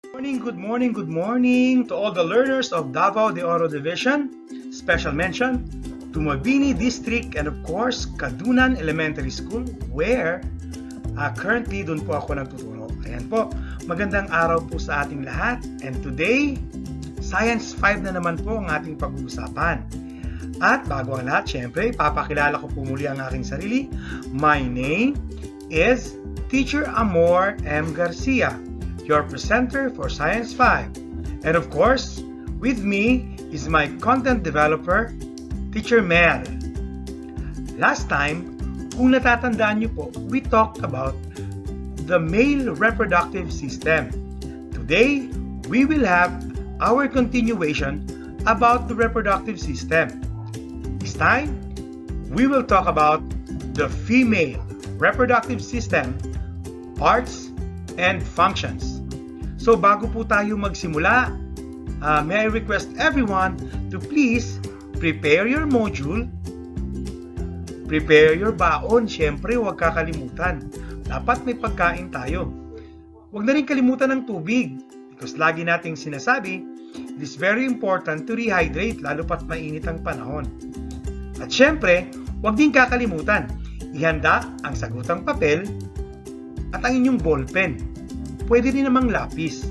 Good morning to all the learners of 𝗧𝗲𝗍 Division. Special mention to Mabini District and of course, Kadunan Elementary School where currently doon po ako nagtuturo. Ayan po, magandang araw po sa ating lahat and today, Science 5 na naman po ang ating pag-uusapan. At bago ang lahat, syempre, papakilala ko po muli ang aking sarili. My name is Teacher Amor M. Garcia, your presenter for Science 5. And of course, with me is my content developer, Teacher Mel. Last time, kung natatandaan niyo po, we talked about the male reproductive system. Today, we will have our continuation about the reproductive system. This time, we will talk about the female reproductive system, parts, and functions. So bago po tayo magsimula, may I request everyone to please prepare your module, prepare your baon. Siyempre, huwag kakalimutan. Dapat may pagkain tayo. Huwag na rin kalimutan ng tubig because lagi nating sinasabi, it is very important to rehydrate lalo pat mainit ang panahon. At siyempre, huwag din kakalimutan, ihanda ang sagutang papel at ang inyong ballpen. Pwede din namang lapis.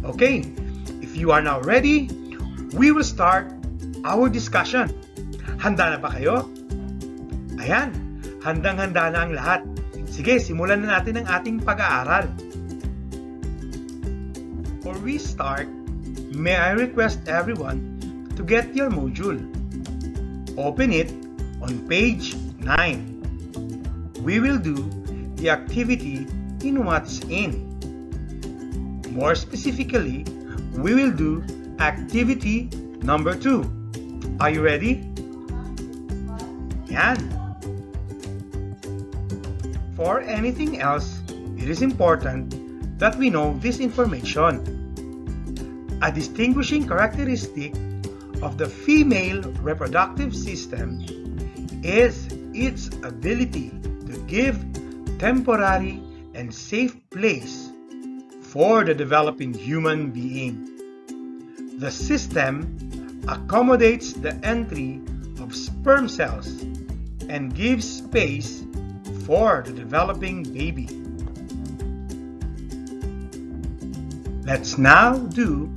Okay, if you are now ready, we will start our discussion. Handa na ba kayo? Ayan, handang-handa na ang lahat. Sige, simulan na natin ang ating pag-aaral. Before we start, may I request everyone to get your module. Open it on page 9. We will do the activity in what's in. More specifically, we will do activity number 2. Are you ready? Yan. For anything else, it is important that we know this information. A distinguishing characteristic of the female reproductive system is its ability to give temporary and safe place for the developing human being. The system accommodates the entry of sperm cells and gives space for the developing baby. Let's now do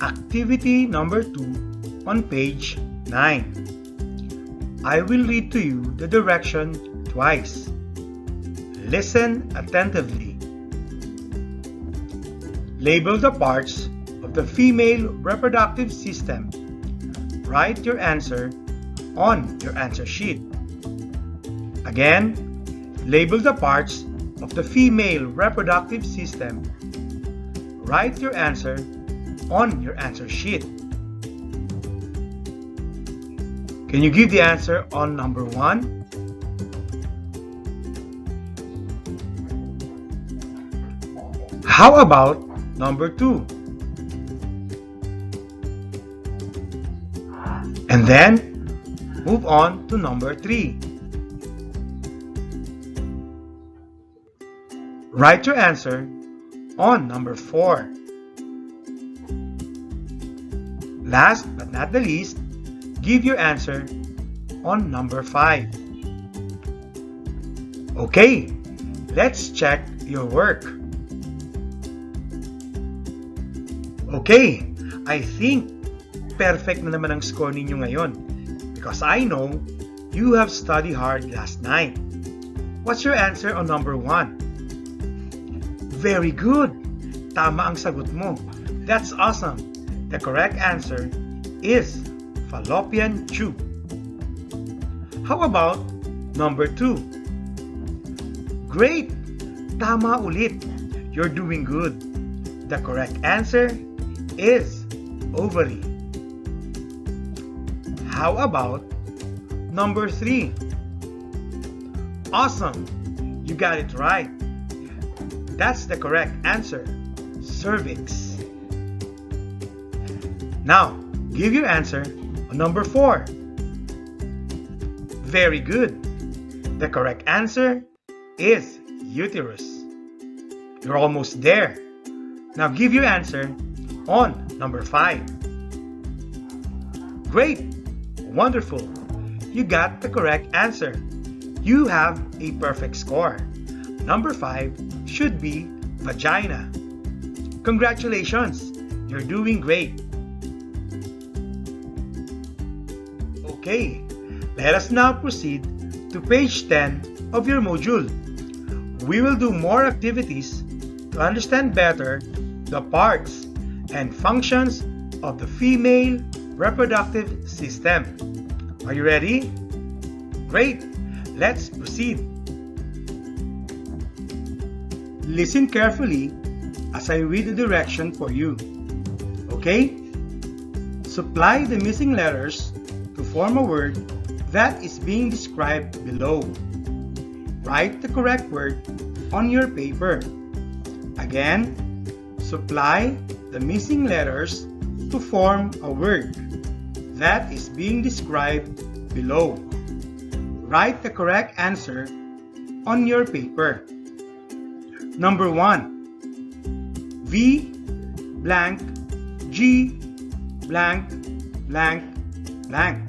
activity number 2 on page 9. I will read to you the direction twice. Listen attentively. Label the parts of the female reproductive system. Write your answer on your answer sheet. Again, label the parts of the female reproductive system. Write your answer on your answer sheet. Can you give the answer on number 1? How about number 2? And then move on to number 3. Write your answer on number 4. Last but not the least, give your answer on number 5. Okay, let's check your work. Okay, I think perfect na naman ang score ninyo ngayon because I know you have studied hard last night. What's your answer on number 1? Very good! Tama ang sagot mo. That's awesome. The correct answer is fallopian tube. How about number 2? Great! Tama ulit. You're doing good. The correct answer is ovary. How about number 3? Awesome! You got it right. That's the correct answer. Cervix. Now, give your answer on number 4. Very good. The correct answer is uterus. You're almost there. Now give your answer on number 5. Great! Wonderful! You got the correct answer. You have a perfect score. Number 5 should be vagina. Congratulations! You're doing great. Okay, let us now proceed to page 10 of your module. We will do more activities to understand better the parts and functions of the female reproductive system. Are you ready? Great! Let's proceed. Listen carefully as I read the direction for you. Okay? Supply the missing letters to form a word that is being described below. Write the correct word on your paper. Again, supply the missing letters to form a word that is being described below. Write the correct answer on your paper. Number 1. V blank G blank blank blank.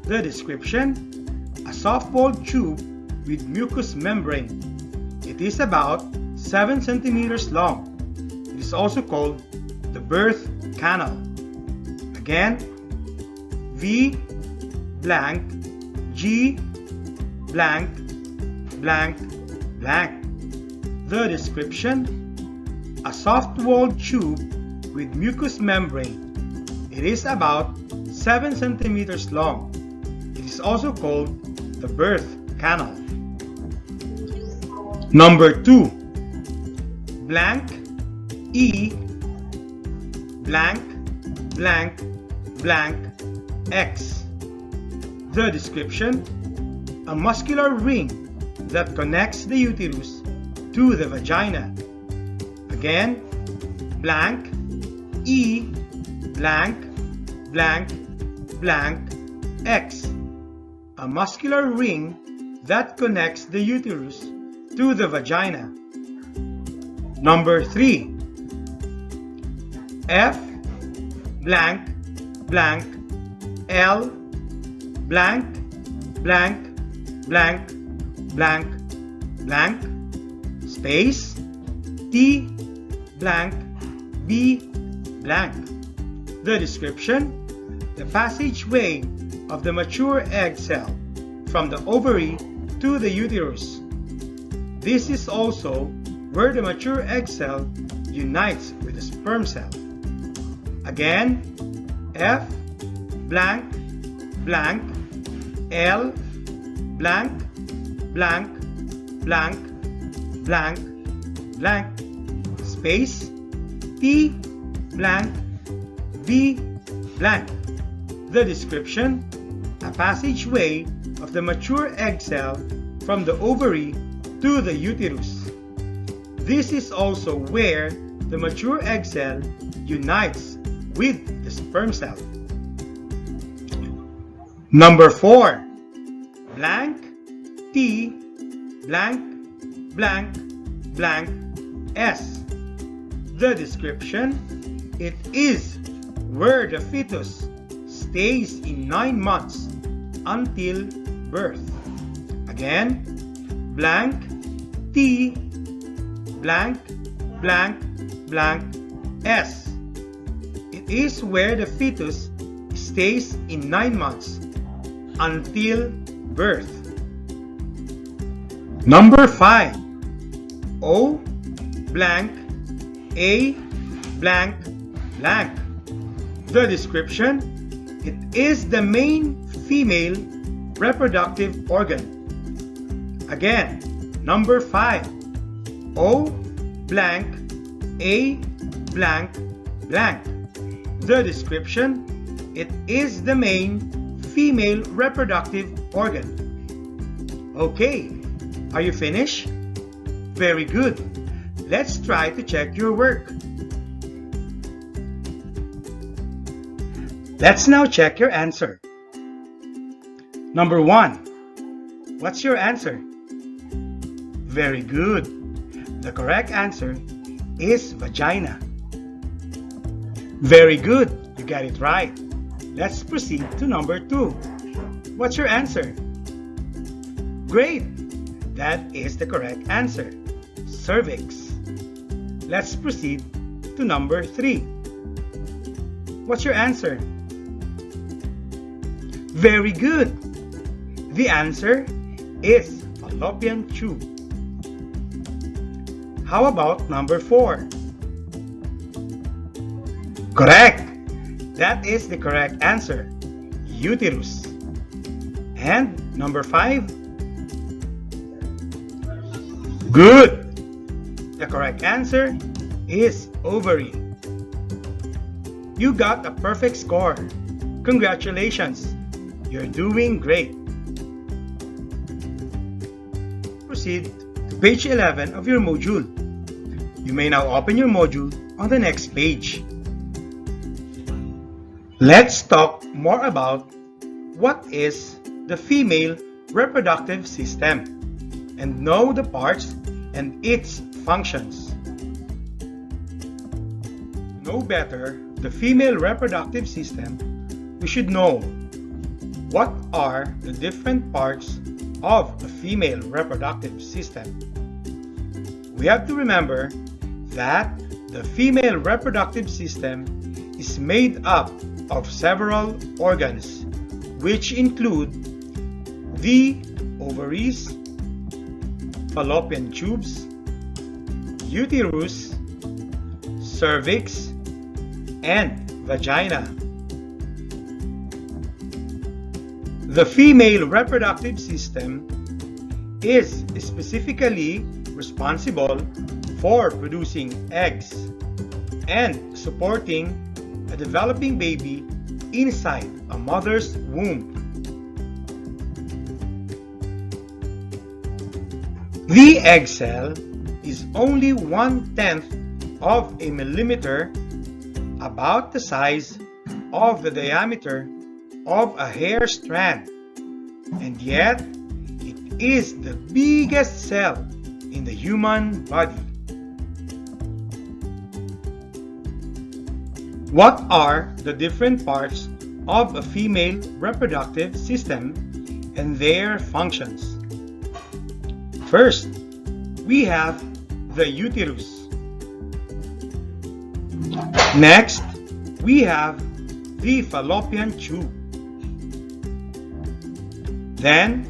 The description: a soft-walled tube with mucous membrane. It is about 7 centimeters long. It is also called the birth canal. Again, V blank G blank blank blank. The description: a soft-walled tube with mucous membrane. It is about 7 centimeters long. It is also called the birth canal. Number 2. Blank E blank blank blank X. The description: a muscular ring that connects the uterus to the vagina. Again, blank E blank blank blank X. A muscular ring that connects the uterus to the vagina. Number 3. F blank blank L blank blank blank blank blank space T blank B blank. The description: the passageway of the mature egg cell from the ovary to the uterus. This is also where the mature egg cell unites with the sperm cell. Again, F blank blank L blank blank blank blank blank space T blank B blank. The description: a passageway of the mature egg cell from the ovary to the uterus. This is also where the mature egg cell unites with the sperm cell. Number 4. Blank T blank blank blank S. The description: it is where the fetus stays in 9 months until birth. Again, blank T blank blank blank S. It is where the fetus stays in 9 months until birth. Number 5. O blank A blank blank. The description: it is the main female reproductive organ. Again, number 5. O blank A blank blank. The description: it is the main female reproductive organ. Okay, are you finished? Very good. Let's try to check your work. Let's now check your answer. Number 1. What's your answer? Very good. The correct answer is vagina. Very good, you got it right. Let's proceed to number 2. What's your answer? Great, that is the correct answer. Cervix. Let's proceed to number 3. What's your answer? Very good. The answer is fallopian tube. How about number 4? Correct. That is the correct answer. Uterus. And number 5? Good. The correct answer is ovary. You got a perfect score. Congratulations. You're doing great. Proceed to page 11 of your module. You may now open your module on the next page. Let's talk more about what is the female reproductive system and know the parts and its functions. To know better the female reproductive system, we should know what are the different parts of the female reproductive system. We have to remember that the female reproductive system is made up of several organs, which include the ovaries, fallopian tubes, uterus, cervix, and vagina. The female reproductive system is specifically responsible for producing eggs and supporting a developing baby inside a mother's womb. The egg cell is only 1/10 of a millimeter, about the size of the diameter of a hair strand, and yet it is the biggest cell in the human body. What are the different parts of a female reproductive system and their functions? First, we have the uterus. Next, we have the fallopian tube. Then,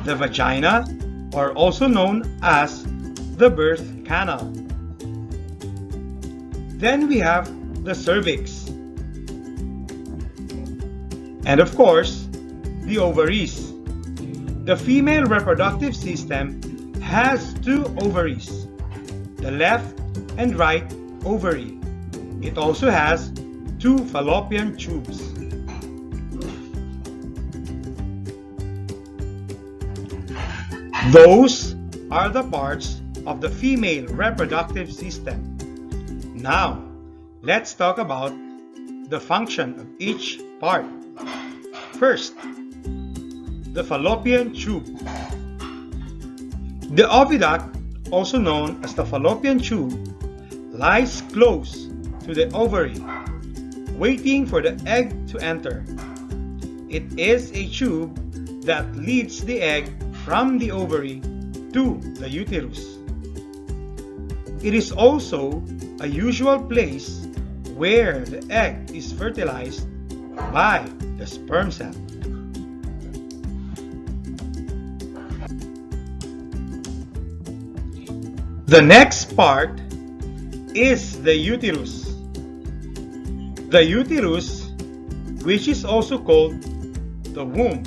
the vagina, or also known as the birth canal. Then we have the cervix. And of course, the ovaries. The female reproductive system has 2 ovaries, the left and right ovary. It also has 2 fallopian tubes. Those are the parts of the female reproductive system. Now, let's talk about the function of each part. First, the fallopian tube. The oviduct, also known as the fallopian tube, lies close to the ovary, waiting for the egg to enter. It is a tube that leads the egg from the ovary to the uterus. It is also a usual place where the egg is fertilized by the sperm cell. The next part is the uterus. The uterus, which is also called the womb,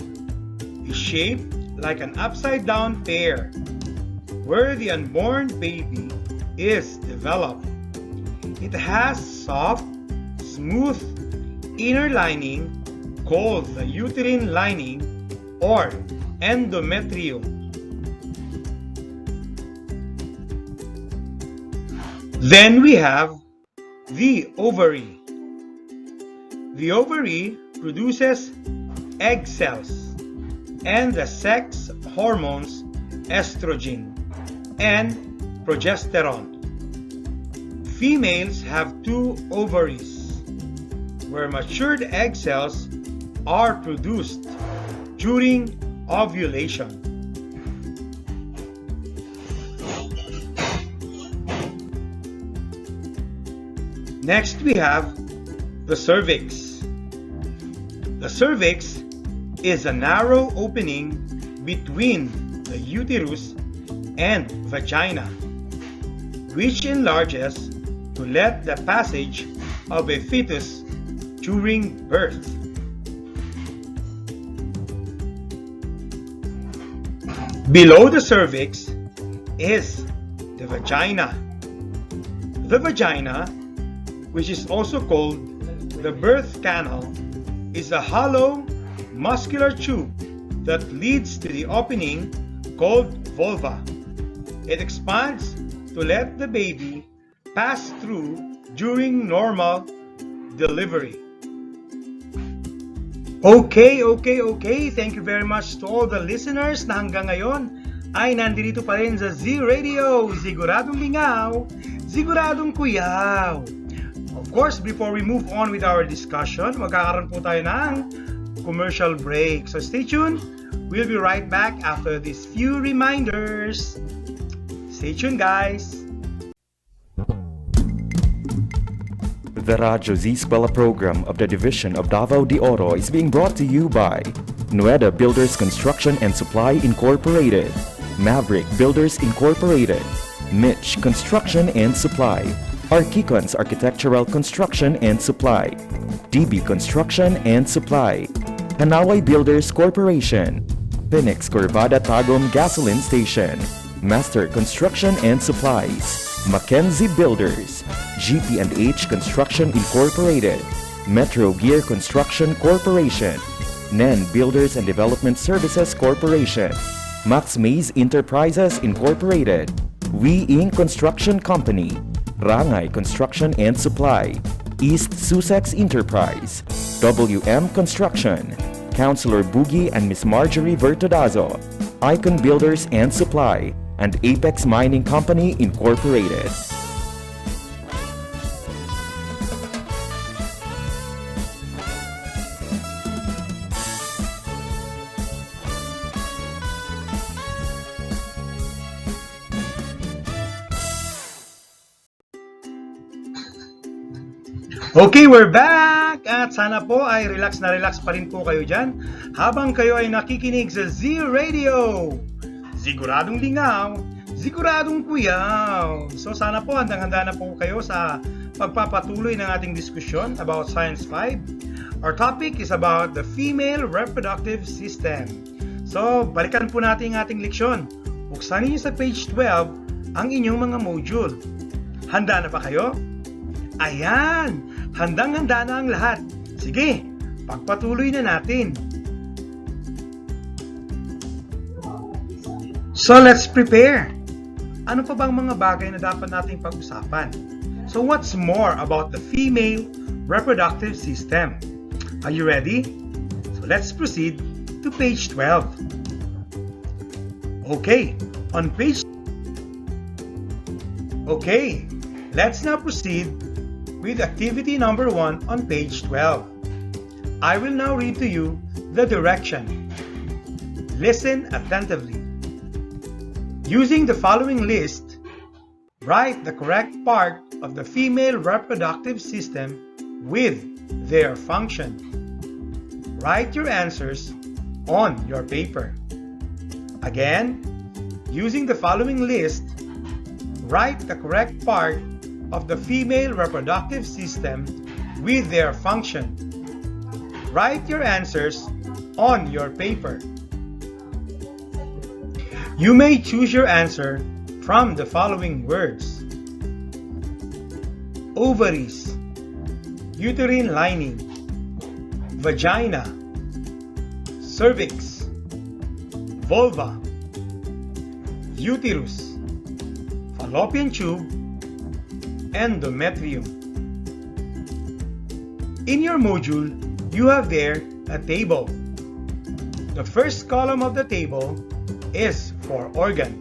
is shaped like an upside-down pear, where the unborn baby is developed. It has soft, smooth inner lining called the uterine lining or endometrium. Then we have the ovary. The ovary produces egg cells and the sex hormones estrogen and progesterone. Females have 2 ovaries, where matured egg cells are produced during ovulation. Next, we have the cervix. The cervix is a narrow opening between the uterus and vagina, which enlarges to let the passage of a fetus during birth. Below the cervix is the vagina. The vagina, which is also called the birth canal, is a hollow muscular tube that leads to the opening called vulva. It expands to let the baby pass through during normal delivery. Okay. Thank you very much to all the listeners na hanggang ngayon ay nandito pa rin sa Z Radio. Siguradong lingaw, siguradong kuyaw. Of course, before we move on with our discussion, magkakaroon po tayo ng commercial break. So stay tuned. We'll be right back after these few reminders. Stay tuned, guys. The Radyo Z-eskwela program of the Division of Davao de Oro is being brought to you by Nueda Builders Construction and Supply Incorporated, Maverick Builders Incorporated, Mitch Construction and Supply, Archicons Architectural Construction and Supply, DB Construction and Supply, Hanaway Builders Corporation, Phoenix Corvada Tagum Gasoline Station, Master Construction and Supplies, Mackenzie Builders, GP&H Construction Incorporated, Metro Gear Construction Corporation, NEN Builders and Development Services Corporation, Max Mays Enterprises Incorporated, We Inc. Construction Company, Rangay Construction and Supply, East Sussex Enterprise, WM Construction, Councilor Boogie and Miss Marjorie Vertodazo, Icon Builders and Supply, and Apex Mining Company Incorporated. Okay, we're back! At sana po ay relax na relax pa rin po kayo dyan habang kayo ay nakikinig sa Z Radio. Siguradong lingaw, siguradong kuyaw. So sana po handang-handa na po kayo sa pagpapatuloy ng ating diskusyon about Science 5. Our topic is about the female reproductive system. So balikan po natin ang ating leksyon. Buksan niyo sa page 12 ang inyong mga module. Handa na ba kayo? Ayan! Handang-handa na ang lahat. Sige, pagpatuloy na natin. So let's prepare. Ano pa bang mga bagay na dapat nating pag-usapan? So what's more about the female reproductive system? Are you ready? So let's proceed to page 12. Okay, let's now proceed with activity number 1 on page 12. I will now read to you the direction. Listen attentively. Using the following list, write the correct part of the female reproductive system with their function. Write your answers on your paper. Again, using the following list, write the correct part of the female reproductive system with their function. Write your answers on your paper. You may choose your answer from the following words: ovaries, uterine lining, vagina, cervix, vulva, uterus, fallopian tube, endometrium. In your module, you have there a table. The first column of the table is for organ,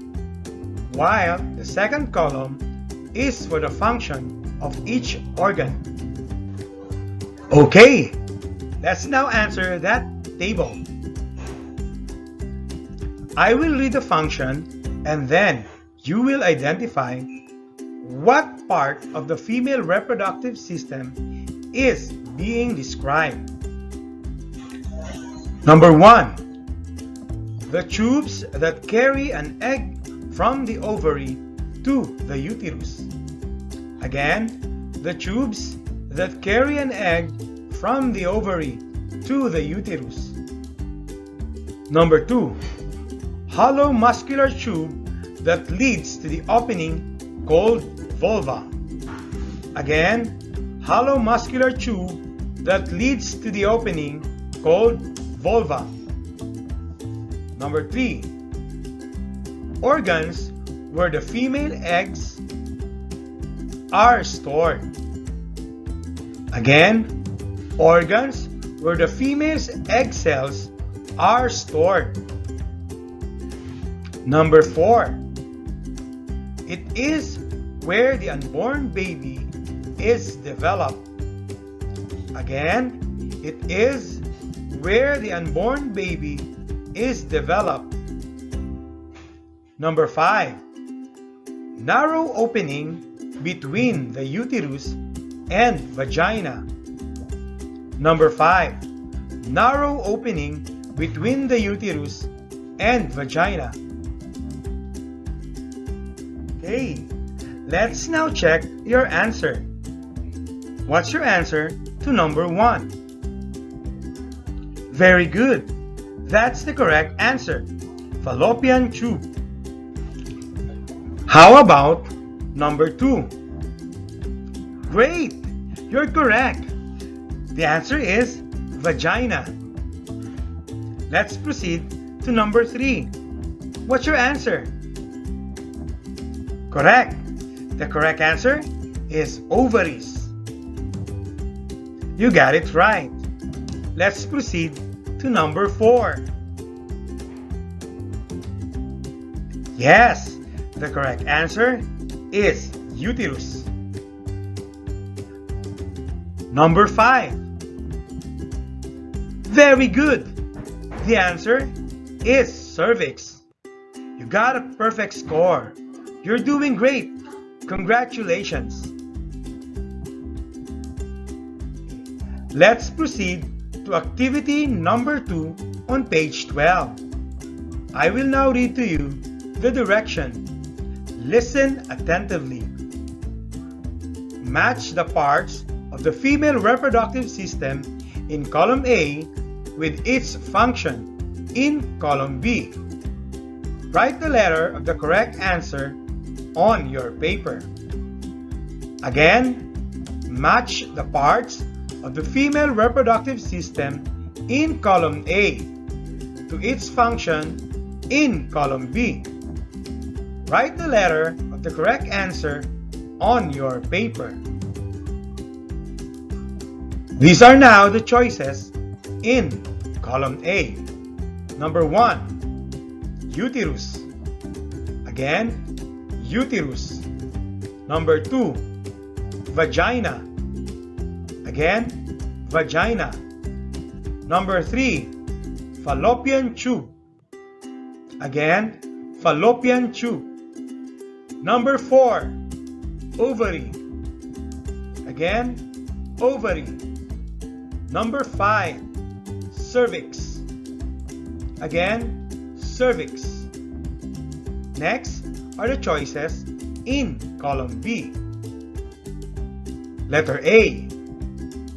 while the second column is for the function of each organ. Okay, let's now answer that table. I will read the function and then you will identify what part of the female reproductive system is being described. Number 1. The tubes that carry an egg from the ovary to the uterus. Again, the tubes that carry an egg from the ovary to the uterus. Number 2. Hollow muscular tube that leads to the opening called vulva. Again, hollow muscular tube that leads to the opening called vulva. Number 3. Organs where the female eggs are stored. Again, organs where the female's egg cells are stored. Number 4. It is where the unborn baby is developed. Again, it is where the unborn baby is developed. Number 5. Narrow opening between the uterus and vagina. Number 5. Narrow opening between the uterus and vagina. Okay, let's now check your answer. What's your answer to number 1? Very good. That's the correct answer. Fallopian tube. How about number 2? Great! You're correct. The answer is vagina. Let's proceed to number 3. What's your answer? Correct. The correct answer is ovaries. You got it right. Let's proceed to number 4. Yes, the correct answer is uterus. Number 5. Very good. The answer is cervix. You got a perfect score. You're doing great. Congratulations. Let's proceed to activity number 2 on page 12. I will now read to you the direction. Listen attentively. Match the parts of the female reproductive system in column A with its function in column B. Write the letter of the correct answer on your paper. Again, match the parts of the female reproductive system in column A to its function in column B. Write the letter of the correct answer on your paper. These are now the choices in column A. Number 1, uterus. Again, uterus. Number 2, vagina. Again, vagina. Number 3, fallopian tube. Again, fallopian tube. Number 4, ovary. Again, ovary. Number 5, cervix. Again, cervix. Next are the choices in column B. Letter A,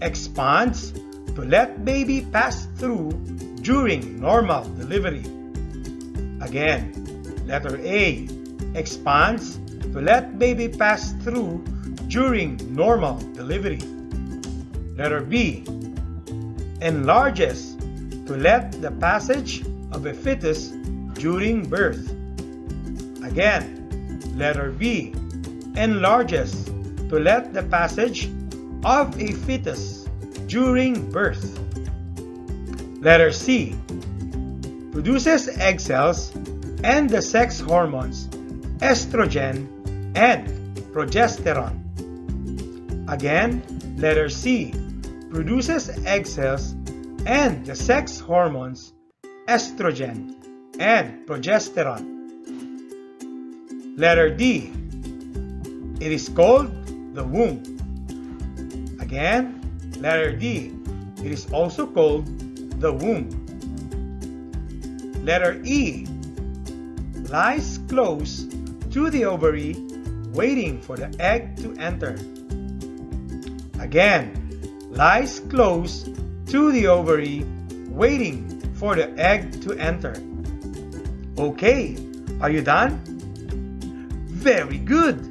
expands to let baby pass through during normal delivery. Again, letter A, expands to let baby pass through during normal delivery. Letter B, enlarges to let the passage of a fetus during birth. Again, letter B, enlarges to let the passage of a fetus during birth. Letter C, produces egg cells and the sex hormones estrogen and progesterone. Again, letter C produces egg cells and the sex hormones estrogen and progesterone. Letter D, it is called the womb. Again, letter D, it is also called the womb. Letter E, lies close to the ovary, waiting for the egg to enter. Again, lies close to the ovary, waiting for the egg to enter. Okay, are you done? Very good!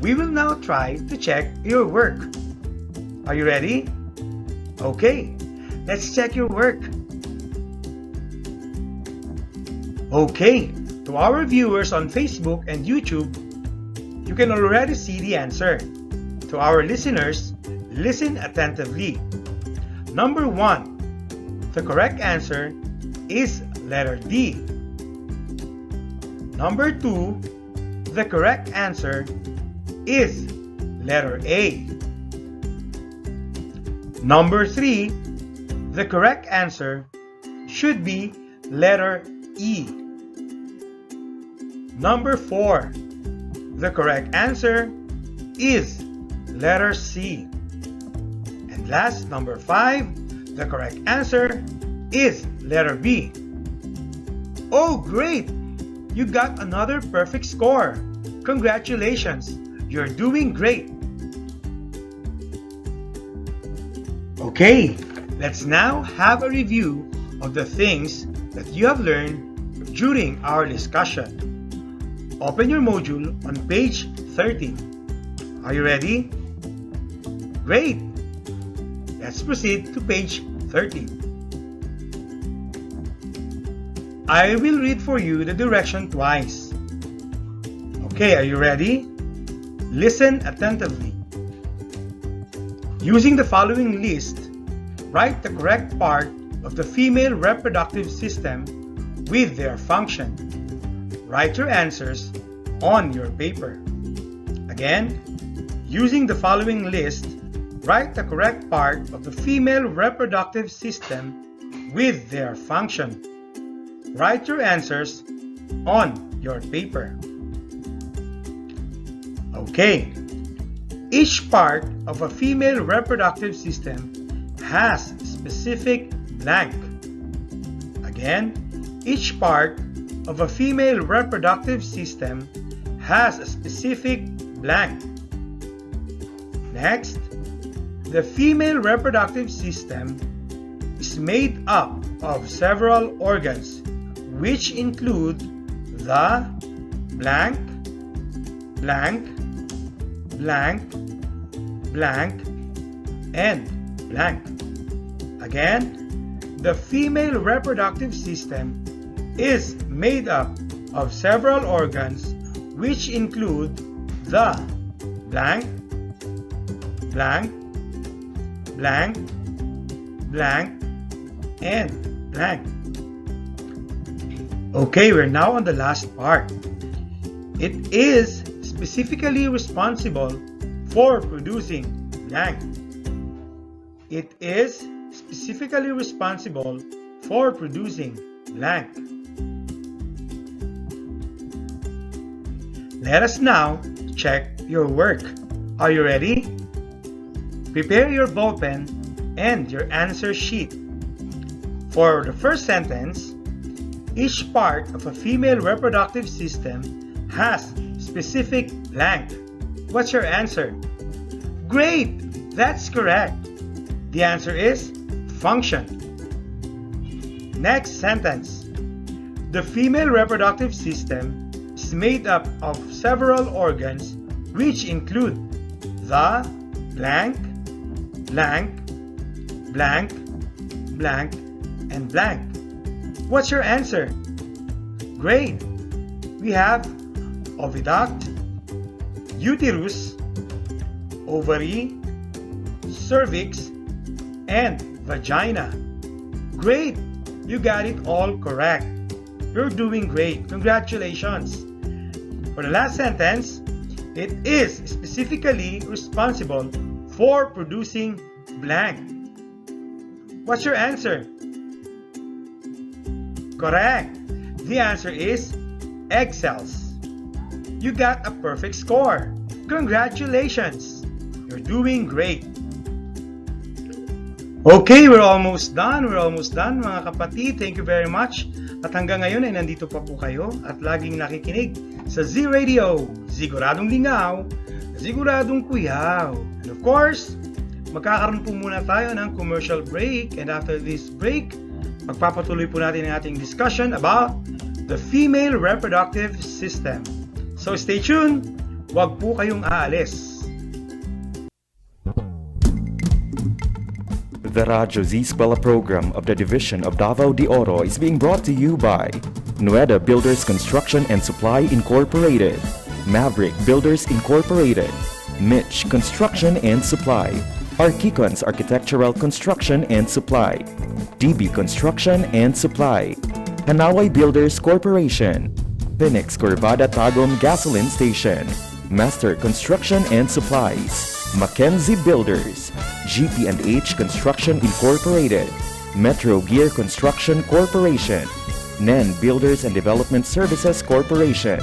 We will now try to check your work. Are you ready? Okay, let's check your work. Okay, to our viewers on Facebook and YouTube, you can already see the answer. To our listeners, listen attentively. Number 1, the correct answer is letter D. Number 2, the correct answer is letter A. Number 3, the correct answer should be letter E. Number 4, the correct answer is letter C. And last, number 5, the correct answer is letter B. Oh, great! You got another perfect score. Congratulations! You're doing great. Okay, let's now have a review of the things that you have learned during our discussion. Open your module on page 13. Are you ready? Great! Let's proceed to page 13. I will read for you the direction twice. Okay, are you ready? Listen attentively. Using the following list, write the correct part of the female reproductive system with their function. Write your answers on your paper. Again, using the following list, write the correct part of the female reproductive system with their function. Write your answers on your paper. Okay. Each part of a female reproductive system has specific blank. Again, each part of a female reproductive system has a specific blank. Next, the female reproductive system is made up of several organs, which include the blank, blank, blank, blank, and blank. Again, the female reproductive system is made up of several organs, which include the blank, blank, blank, blank, and blank. Okay, we're now on the last part. It is specifically responsible for producing blank. It is specifically responsible for producing blank. Let us now check your work. Are you ready? Prepare your ball pen and your answer sheet. For the first sentence, each part of a female reproductive system has specific blank. What's your answer? Great! That's correct. The answer is function. Next sentence. The female reproductive system is made up of several organs, which include the blank, blank, blank, blank, and blank. What's your answer? Great! We have oviduct, uterus, ovary, cervix, and vagina. Great! You got it all correct. You're doing great. Congratulations. For the last sentence, it is specifically responsible for producing blank. What's your answer? Correct. The answer is egg cells. You got a perfect score. Congratulations. You're doing great. Okay, we're almost done. Mga kapatid. Thank you very much. At hanggang ngayon ay nandito pa po kayo at laging nakikinig sa Z Radio. Siguradong lingaw, siguradong kuyaw. And of course, magkakaroon po muna tayo ng commercial break. And after this break, magpapatuloy po natin ang ating discussion about the female reproductive system. So stay tuned. Huwag po kayong aalis. The 𝗧𝗲𝗃 program of the Division of Davao de Oro is being brought to you by 𝗚𝗏𝗃 Builders Construction and Supply Incorporated, Maverick Builders Incorporated, Mitch Construction and Supply, Archicons Architectural Construction and Supply, DB Construction and Supply, Hanaway Builders Corporation, Phoenix Curvada Tagum Gasoline Station, Master Construction and Supplies, Mackenzie Builders, GP&H Construction Incorporated, Metro Gear Construction Corporation, NEN Builders and Development Services Corporation,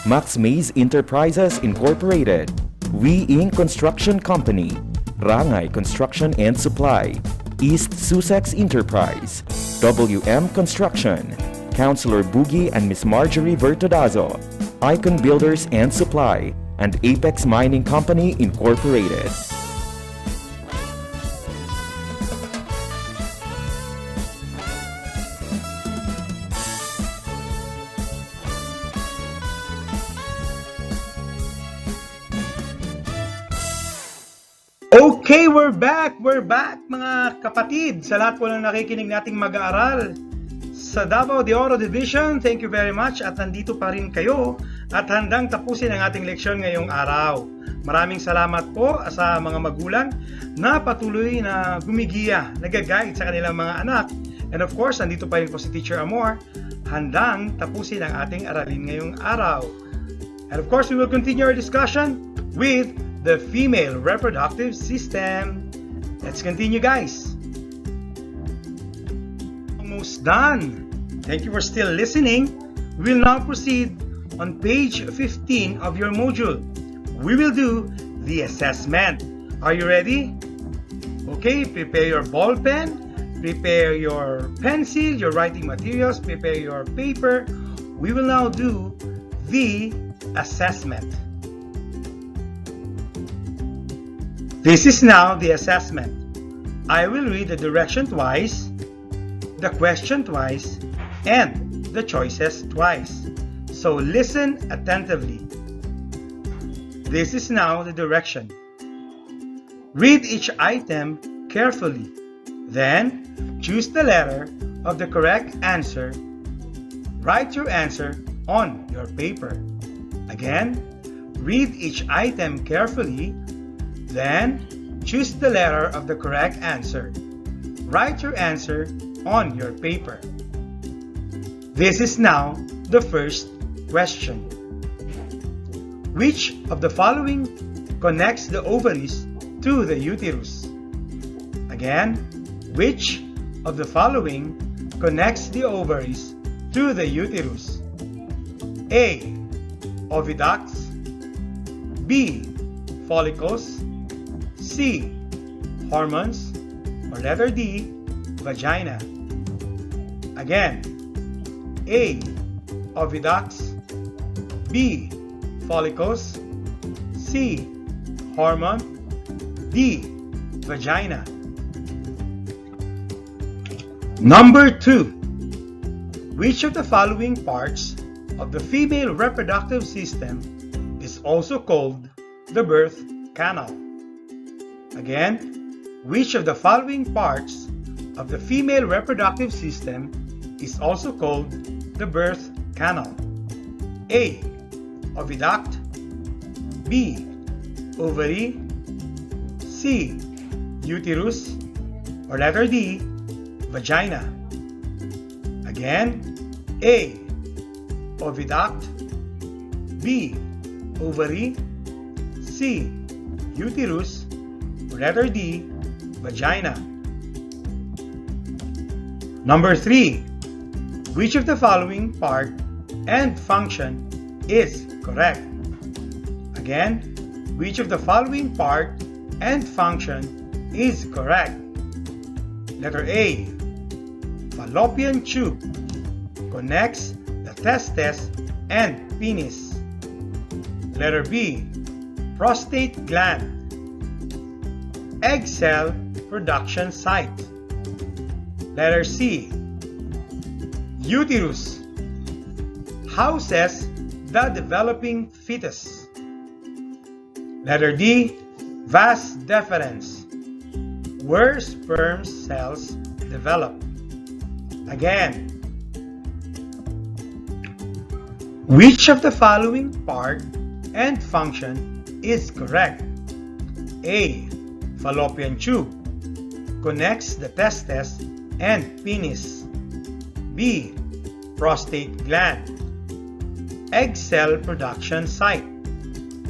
Max Mays Enterprises Incorporated, We Inc. Construction Company, Rangay Construction and Supply, East Sussex Enterprise, WM Construction, Councilor Boogie and Miss Marjorie Vertodazo, Icon Builders and Supply, and Apex Mining Company Incorporated. Okay, we're back mga kapatid. Sa lahat po ng nakikinig nating mag-aaral sa Davao de Oro Division, thank you very much at nandito pa rin kayo at handang tapusin ang ating leksyon ngayong araw. Maraming salamat po sa mga magulang na patuloy na gumigiya, nag-guide sa kanilang mga anak. And of course, nandito pa rin po si Teacher Amor, handang tapusin ang ating aralin ngayong araw. And of course, we will continue our discussion with the female reproductive system. Let's continue, guys. Almost done. Thank you for still listening. We'll now proceed on page 15 of your module. We will do the assessment. Are you ready? Okay, prepare your ball pen, prepare your pencil, your writing materials, prepare your paper. We will now do the assessment. This is now the assessment. I will read the direction twice, the question twice, and the choices twice. So listen attentively. This is now the direction. Read each item carefully. Then choose the letter of the correct answer. Write your answer on your paper. Again, read each item carefully. Then, choose the letter of the correct answer. Write your answer on your paper. This is now the first question. Which of the following connects the ovaries to the uterus? Again, which of the following connects the ovaries to the uterus? A. Oviducts, B. Follicles, C. Hormones, or letter D. Vagina. Again, A. Oviducts, B. Follicles, C. Hormone, D. Vagina. Number 2. Which of the following parts of the female reproductive system is also called the birth canal? Again, which of the following parts of the female reproductive system is also called the birth canal? A. Oviduct, B. Ovary, C. Uterus, or letter D. Vagina. Again, A. Oviduct, B. Ovary, C. Uterus, Letter D, vagina. Number 3. Which of the following part and function is correct? Again, which of the following part and function is correct? Letter A. Fallopian tube connects the testes and penis. Letter B. Prostate gland. Egg cell production site. Letter C. Uterus houses the developing fetus. Letter D. Vas deferens, where sperm cells develop. Again, which of the following part and function is correct? A. Fallopian tube connects the testes and penis. B. Prostate gland. Egg cell production site.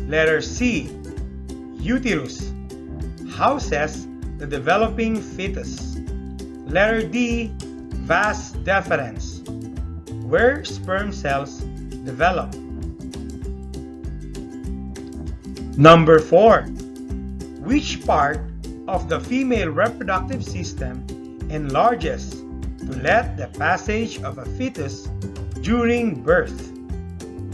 Letter C. Uterus houses the developing fetus. Letter D. Vas deferens, where sperm cells develop. Number 4. Which part of the female reproductive system enlarges to let the passage of a fetus during birth?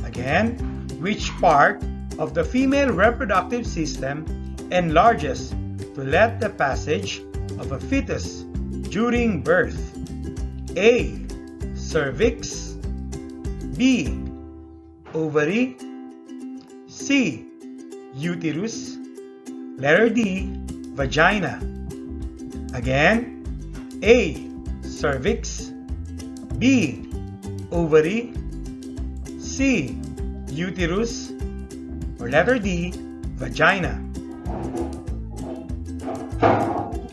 Again, which part of the female reproductive system enlarges to let the passage of a fetus during birth? A. Cervix. B. Ovary. C. Uterus. Letter D. Vagina. Again, A. Cervix. B. Ovary. C. Uterus. Or letter D. Vagina.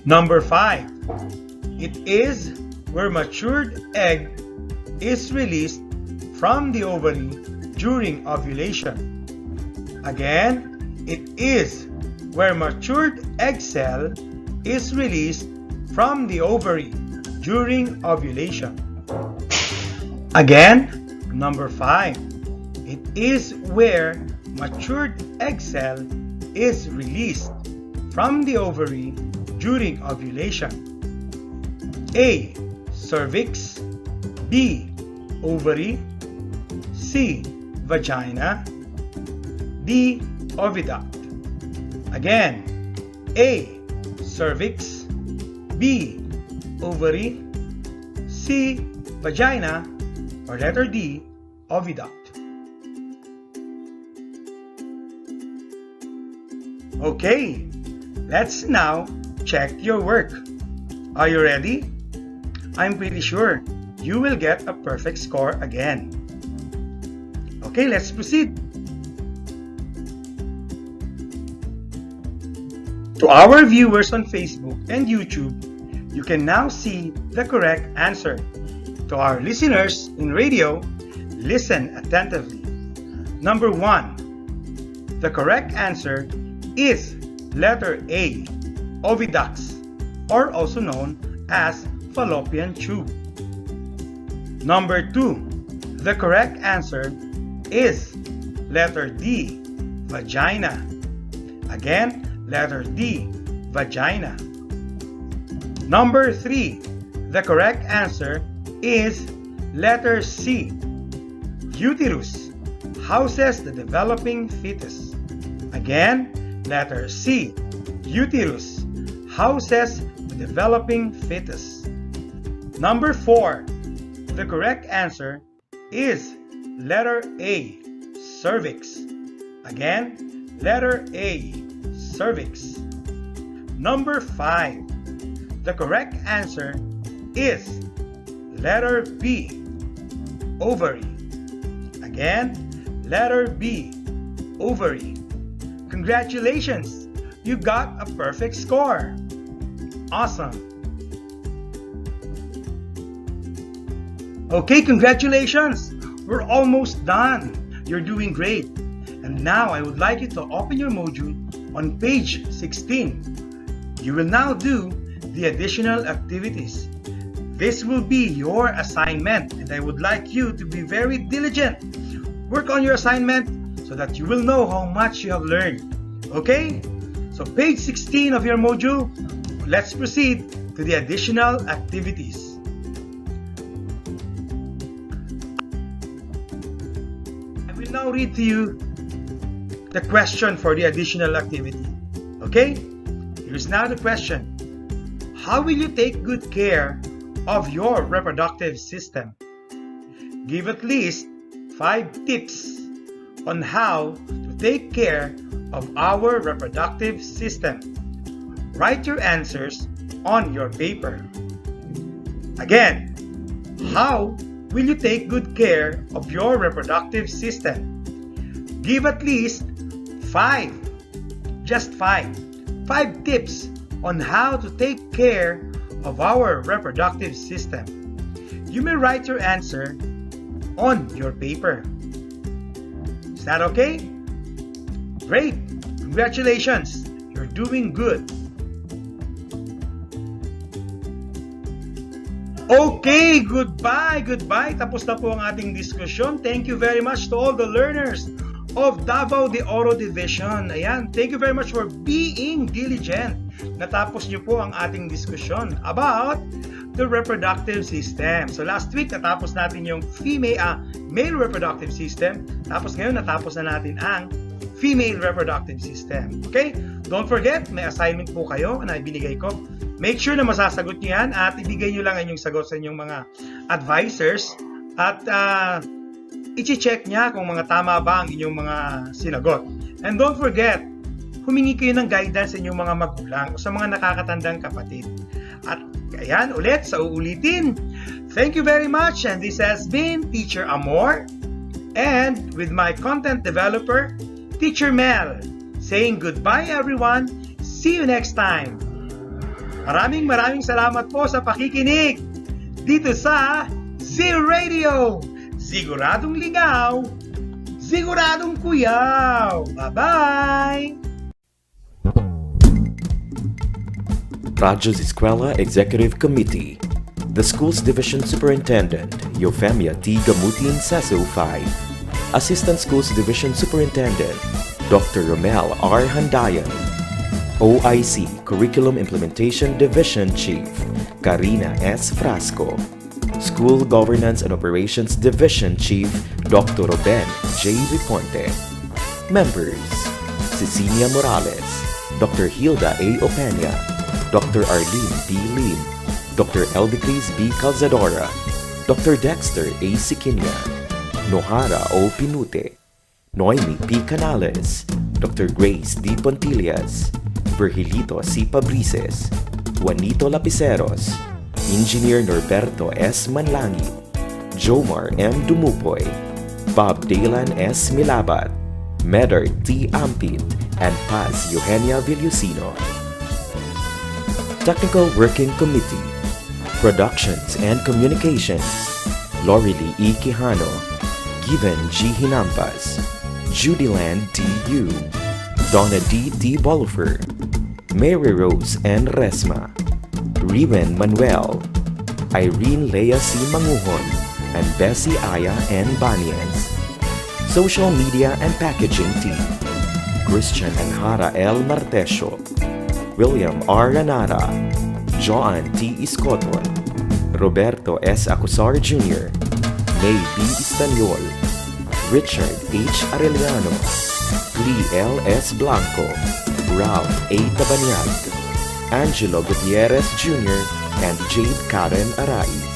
Number 5. It is where matured egg is released from the ovary during ovulation. Again, it is where matured egg cell is released from the ovary during ovulation. Again, number 5. It is where matured egg cell is released from the ovary during ovulation. A. Cervix. B. Ovary. C. Vagina. D. Oviduct. Again, A. Cervix. B. Ovary. C. Vagina. Or letter D. Oviduct. Okay, let's now check your work. Are you ready? I'm pretty sure you will get a perfect score again. Okay, let's proceed. To our viewers on Facebook and YouTube, you can now see the correct answer. To our listeners in radio, listen attentively. Number 1. The correct answer is letter A, oviducts, or also known as fallopian tube. Number 2. The correct answer is letter D, vagina. Again, letter D, vagina. Number 3. The correct answer is letter C, uterus, houses the developing fetus. Again, letter C, uterus, houses the developing fetus. Number 4. The correct answer is letter A, cervix. Again, letter A, cervix. Number 5. The correct answer is letter B, ovary. Again, letter B, ovary. Congratulations! You got a perfect score. Awesome. Okay, congratulations! We're almost done. You're doing great. And now I would like you to open your module on page 16. You will now do the additional activities. This will be your assignment, and I would like you to be very diligent. Work on your assignment so that you will know how much you have learned. Okay? So page 16 of your module, let's proceed to the additional activities. I will now read to you the question for the additional activity. Okay? Here's now the question. How will you take good care of your reproductive system? Give at least 5 tips on how to take care of our reproductive system. Write your answers on your paper. Again, how will you take good care of your reproductive system? Give at least 5 tips on how to take care of our reproductive system. You may write your answer on your paper. Is that okay? Great! Congratulations! You're doing good. Okay, goodbye! Tapos na po ang ating diskusyon. Thank you very much to all the learners of Davao de Oro Division. Ayan, thank you very much for being diligent. Natapos niyo po ang ating diskusyon about the reproductive system. So last week, natapos natin yung male reproductive system. Tapos ngayon, natapos na natin ang female reproductive system. Okay? Don't forget, may assignment po kayo na ibinigay ko. Make sure na masasagot niyo yan at ibigay niyo lang ang inyong sagot sa inyong mga advisors at i-check niya kung mga tama ba ang inyong mga sinagot. And don't forget, humingi kayo ng guidance sa inyong mga magulang o sa mga nakakatandang kapatid. At ayan, ulit sa uulitin. Thank you very much, and this has been Teacher Amor and with my content developer, Teacher Mel, saying goodbye everyone. See you next time. Maraming salamat po sa pakikinig dito sa Z Radio. Siguradong ligaw, siguradong kuyaw. Bye-bye! 𝗧𝗲𝗰𝗵𝗶 Executive Committee. The Schools Division Superintendent, 𝗚𝗵𝗆𝗆 Assistant Schools Division Superintendent, Dr. Romel R. Handayan. OIC Curriculum Implementation Division Chief, Karina S. Frasco. School Governance and Operations Division Chief, Dr. Ruben J. Riponte. Members: Cecilia Morales, Dr. Hilda A. Opeña, Dr. Arlene B. Lim, Dr. 𝗚𝗵𝗆𝗆, Dr. Dexter A. Siquinia, Nohara O. Pinute, Noemi P. Canales, Dr. Grace D. Pontillas, Virgilito C. Pabrices, Juanito Lapiceros, Engineer Norberto S. Manlangi, Jomar M. Dumupoy, Bob Daylan S. Milabat, Medard T. Ampit, and Paz Eugenia Villusino. Technical Working Committee, Productions and Communications, Lorely E. Quijano, Given G. Hinampas, Judyland D. Yu, Donna D. Bolfer, Mary Rose N. Resma, Riven Manuel, Irene Lea C. Manguhon, and Bessie Aya N. Banias. Social Media and Packaging Team, Christian and Hara L. Martesio, William R. Ranara, Joan T. Iscoton, Roberto S. Acusar Jr., May B. Istanyol, Richard H. Arellano, Lee L. S. Blanco, Ralph A. Tabanyag, Angelo Gutierrez Jr., and Jade Karen Araiz.